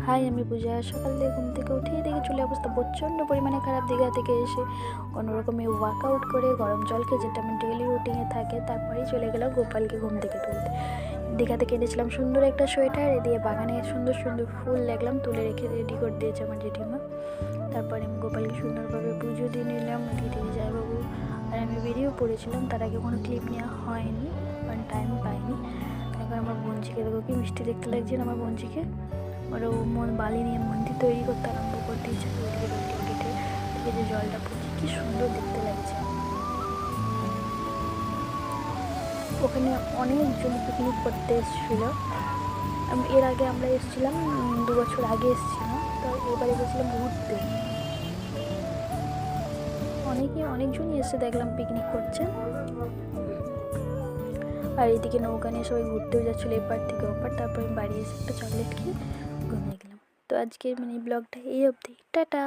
High, আমি পূজা। সকাল থেকে ঘুম থেকে উঠেই দেখি চুলের অবস্থা প্রচণ্ড পরিমাণে খারাপ। দীঘা থেকে এসে কোনো রকমে ওয়ার্কআউট করে গরম জল খেয়ে, যেটা আমার ডেইলি রুটিনে থাকে, তারপরেই চলে গেলাম গোপালকে ঘুম থেকে তুলতে। দীঘা থেকে এনেছিলাম সুন্দর একটা সোয়েটার, এ দিয়ে বাগানে সুন্দর সুন্দর ফুল দেখলাম, তুলে রেখে রেডি করে দিয়েছে আমার জেঠিমা। তারপরে আমি গোপালকে সুন্দরভাবে পুজো দিয়ে নিলাম, দিদি জয়বাবু আর আমি বেরিয়েও পড়েছিলাম। তার আগে কোনো ক্লিপ নেওয়া হয়নি, কারণ টাইম পাইনি। এখন আমার বোনঝিকে দেখো কি মিষ্টি দেখতে লাগছে না আমার বোনঝিকে। ওরা বালি নিয়ে মন্দির তৈরি করতে আরম্ভ করে দিয়েছে। ওইদিকে রোদ্দুর কেটে থেকে যে জলটা পড়ছে কি সুন্দর দেখতে লাগছে। ওখানে অনেকজন পিকনিক করতে এসেছিলো। এর আগে আমরা এসেছিলাম 2 বছর আগে এসেছিলাম, তো এবারে গেছিলাম ঘুরতে। অনেকজনই এসে দেখলাম পিকনিক করছে। আর এদিকে নৌকা নিয়ে সবাই ঘুরতেও যাচ্ছিলো এপার থেকে ওপার। তারপর আমি বাড়ি এসে একটা চকলেট খেয়ে ঘুমিয়ে গেলাম। তো আজকের মিনি ব্লগটা এই অবধি, টাটা।